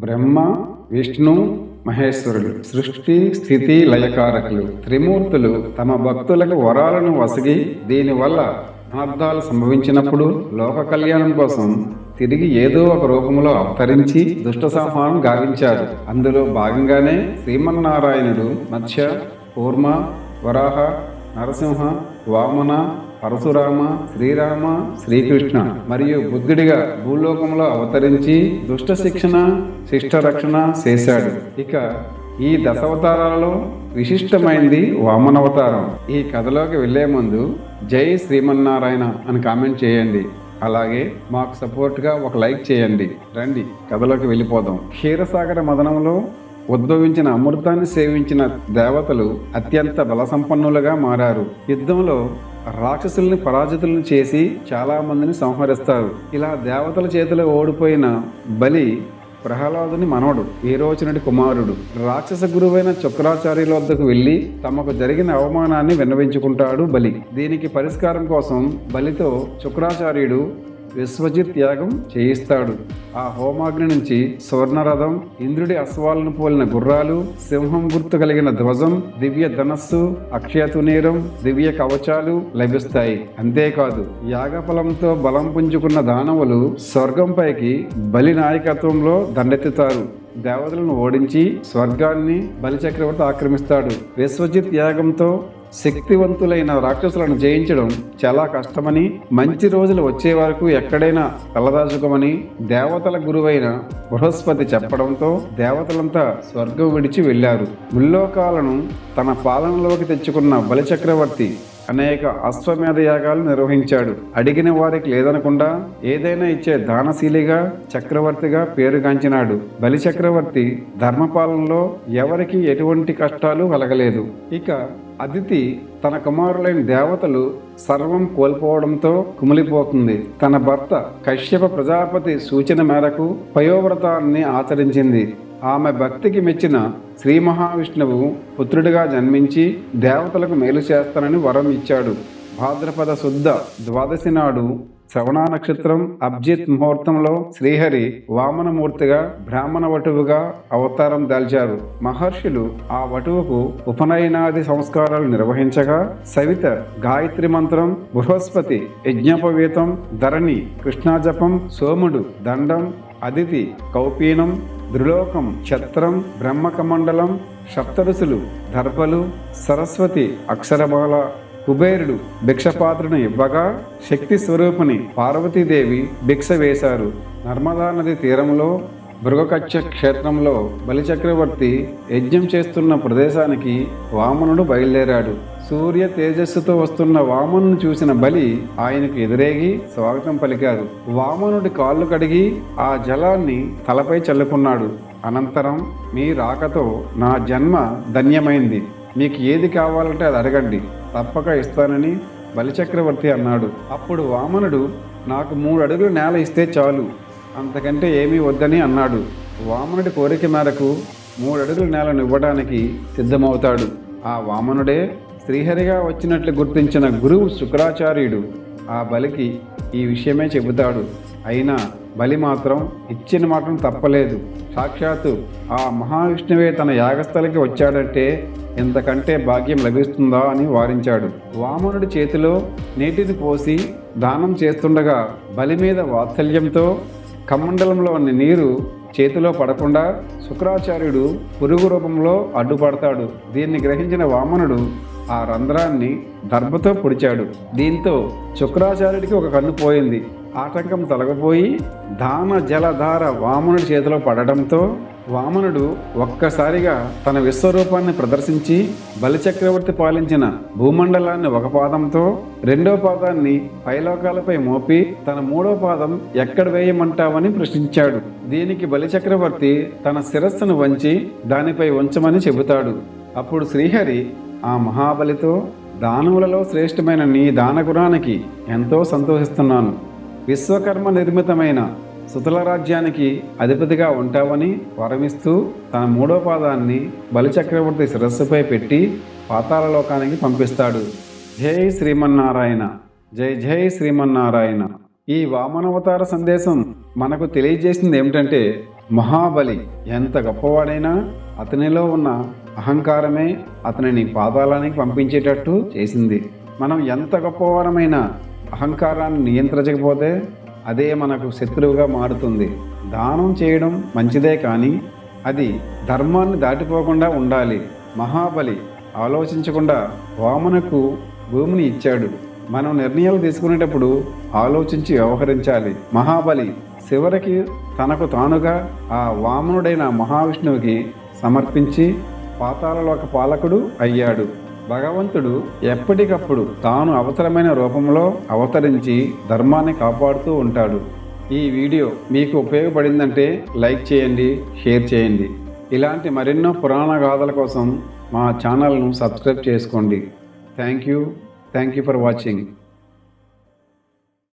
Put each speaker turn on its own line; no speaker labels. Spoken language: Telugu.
బ్రహ్మ, విష్ణు, మహేశ్వరులు సృష్టి స్థితి లయకారకులు త్రిమూర్తులు తమ భక్తులకు వరాలను వసగి దీనివల్ల అనర్థాలు సంభవించినప్పుడు లోక కళ్యాణం కోసం తిరిగి ఏదో ఒక రూపంలో అవతరించి దుష్ట సంహారం గావించారు. అందులో భాగంగానే శ్రీమన్నారాయణుడు మత్స్య, కూర్మ, వరాహ, నరసింహ, వామన, పరశురామ, శ్రీరామ, శ్రీకృష్ణ మరియు బుద్ధుడిగా భూలోకంలో అవతరించి దుష్ట శిక్షణ, శిష్ట రక్షణ చేశాడు. ఇక ఈ దశావతారాలలో విశిష్టమైంది వామనావతారం. ఈ కథలోకి వెళ్లే ముందు జై శ్రీమన్నారాయణ అని కామెంట్ చేయండి. అలాగే మాకు సపోర్ట్గా ఒక లైక్ చేయండి. రండి కథలోకి వెళ్ళిపోదాం. క్షీరసాగర మదనంలో ఉద్భవించిన అమృతాన్ని సేవించిన దేవతలు అత్యంత బలసంపన్నులుగా మారారు. యుద్ధంలో రాక్షసుల్ని పరాజితులను చేసి చాలా మందిని సంహరిస్తారు. ఇలా దేవతల చేతిలో ఓడిపోయిన బలి ప్రహ్లాదుని మనవడు, వీరోచనుడి కుమారుడు. రాక్షస గురువైన శుక్రాచార్యుల వద్దకు వెళ్లి తమకు జరిగిన అవమానాన్ని విన్నవించుకుంటాడు బలి. దీనికి పరిష్కారం కోసం బలితో శుక్రాచార్యుడు విశ్వజిత్ యాగం చేయిస్తాడు. ఆ హోమాగ్ని నుంచి స్వర్ణరథం, ఇంద్రుడి అశ్వాలను పోలిన గుర్రాలు, సింహం గుర్తు కలిగిన ధ్వజం, దివ్య ధనస్సు, అక్షయతునీరం, దివ్య కవచాలు లభిస్తాయి. అంతేకాదు యాగఫలంతో బలం పుంజుకున్న దానవులు స్వర్గంపైకి బలి నాయకత్వంలో దండెత్తుతారు. దేవతలను ఓడించి స్వర్గాన్ని బలి చక్రవర్తి ఆక్రమిస్తాడు. విశ్వజిత్ యాగంతో శక్తివంతులైన రాక్షసులను జయించడం చాలా కష్టమని, మంచి రోజులు వచ్చే వరకు ఎక్కడైనా తలదాచుకోమని దేవతల గురువైన బృహస్పతి చెప్పడంతో దేవతలంతా స్వర్గం విడిచి వెళ్లారు. ముల్లోకాలను తన పాలనలోకి తెచ్చుకున్న బలిచక్రవర్తి అనేక అశ్వమేధ యాగాలు నిర్వహించాడు. అడిగిన వారికి లేదనకుండా ఏదైనా ఇచ్చే దానశీలిగా చక్రవర్తిగా పేరుగాంచినాడు. బలి చక్రవర్తి ధర్మపాలనలో ఎవరికి ఎటువంటి కష్టాలు కలగలేదు. ఇక అదితి తన కుమారులైన దేవతలు సర్వం కోల్పోవడంతో కుమిలిపోతుంది. తన భర్త కశ్యప ప్రజాపతి సూచన మేరకు పయోవ్రతాన్ని ఆచరించింది. ఆమె భక్తికి మెచ్చిన శ్రీ మహావిష్ణువు పుత్రుడిగా జన్మించి దేవతలకు మేలు చేస్తానని వరం ఇచ్చాడు. భాద్రపద శుద్ధ ద్వాదశి నాడు శ్రవణ నక్షత్రం అబ్జిత్ ముహూర్తంలో శ్రీహరి వామనమూర్తిగా బ్రాహ్మణ వటువుగా అవతారం దాల్చారు. మహర్షులు ఆ వటువుకు ఉపనయనాది సంస్కారాలు నిర్వహించగా సవిత గాయత్రి మంత్రం, బృహస్పతి యజ్ఞోపవీతం, ధరణి కృష్ణాజపం, సోముడు దండం, అదితి కౌపీనం, త్రిలోకం ఛత్రం, బ్రహ్మకమండలం, సప్తఋషులు దర్భలు, సరస్వతి అక్షరమాల, కుబేరుడు భిక్షపాత్రను ఇవ్వగా శక్తి స్వరూపిణి పార్వతీదేవి భిక్ష వేశారు. నర్మదా నది తీరంలో భృగకచ్చ క్షేత్రంలో బలిచక్రవర్తి యజ్ఞం చేస్తున్న ప్రదేశానికి వామనుడు బయలుదేరాడు. సూర్య తేజస్సుతో వస్తున్న వామనుని చూసిన బలి ఆయనకు ఎదురేగి స్వాగతం పలికారు. వామనుడి కాళ్ళు కడిగి ఆ జలాన్ని తలపై చల్లుకున్నాడు. అనంతరం, మీ రాకతో నా జన్మ ధన్యమైంది. మీకు ఏది కావాలంటే అది అడగండి, తప్పక ఇస్తానని బలిచక్రవర్తి అన్నాడు. అప్పుడు వామనుడు, నాకు 3 అడుగుల నేల ఇస్తే చాలు, అంతకంటే ఏమీ వద్దని అన్నాడు. వామనుడి కోరిక మేరకు 3 అడుగుల నేలను ఇవ్వడానికి సిద్ధమవుతాడు. ఆ వామనుడే శ్రీహరిగా వచ్చినట్లు గుర్తించిన గురువు శుక్రాచార్యుడు ఆ బలికి ఈ విషయమే చెబుతాడు. అయినా బలి మాత్రం ఇచ్చిన మాటను తప్పలేదు. సాక్షాత్తు ఆ మహావిష్ణువే తన యాగస్థలికి వచ్చాడంటే ఎంతకంటే భాగ్యం లభిస్తుందా అని వారించాడు. వామనుడి చేతిలో నీటిని పోసి దానం చేస్తుండగా బలి మీద వాత్సల్యంతో కమండలంలోని నీరు చేతిలో పడకుండా శుక్రాచార్యుడు పురుగు రూపంలో అడ్డుపడతాడు. దీన్ని గ్రహించిన వామనుడు ఆ రంధ్రాన్ని దర్భతో పొడిచాడు. దీంతో శుక్రాచార్యుడికి ఒక కన్ను పోయింది. ఆటంకం తొలగిపోయి దాన జలధార వామనుడి చేతిలో పడడంతో వామనుడు ఒక్కసారిగా తన విశ్వరూపాన్ని ప్రదర్శించి బలిచక్రవర్తి పాలించిన భూమండలాన్ని ఒక పాదంతో, 2వ పాదాన్ని పైలోకాలపై మోపి తన 3వ పాదం ఎక్కడ వేయమంటావని ప్రశ్నించాడు. దీనికి బలిచక్రవర్తి తన శిరస్సును వంచి దానిపై ఉంచమని చెబుతాడు. అప్పుడు శ్రీహరి ఆ మహాబలితో, దానవులలో శ్రేష్టమైన నీ దానగుణానికి ఎంతో సంతోషిస్తున్నాను. విశ్వకర్మ నిర్మితమైన సుతల రాజ్యానికి అధిపతిగా ఉంటావని వరమిస్తూ తన 3వ పాదాన్ని బలిచక్రవర్తి శిరస్సుపై పెట్టి పాతాళలోకానికి పంపిస్తాడు. జై శ్రీమన్నారాయణ, జై జై శ్రీమన్నారాయణ. ఈ వామనావతార సందేశం మనకు తెలియజేసింది ఏమిటంటే, మహాబలి ఎంత గొప్పవాడైనా అతనిలో ఉన్న అహంకారమే అతనిని పాతాళానికి పంపించేటట్టు చేసింది. మనం ఎంత గొప్పవారమైనా అహంకారాన్ని నియంత్రించకపోతే అదే మనకు శత్రువుగా మారుతుంది. దానం చేయడం మంచిదే, కానీ అది ధర్మాన్ని దాటిపోకుండా ఉండాలి. మహాబలి ఆలోచించకుండా వామనకు భూమిని ఇచ్చాడు. మనం నిర్ణయాలు తీసుకునేటప్పుడు ఆలోచించి వ్యవహరించాలి. మహాబలి చివరికి తనకు తానుగా ఆ వామనుడైన మహావిష్ణువుకి సమర్పించి పాతాళలోక పాలకుడు అయ్యాడు. భగవంతుడు ఎప్పటికప్పుడు తాను అవసరమైన రూపంలో అవతరించి ధర్మాన్ని కాపాడుతూ ఉంటాడు. ఈ వీడియో మీకు ఉపయోగపడిందంటే లైక్ చేయండి, షేర్ చేయండి. ఇలాంటి మరెన్నో పురాణ గాథల కోసం మా ఛానల్ను సబ్స్క్రైబ్ చేసుకోండి. Thank you for watching.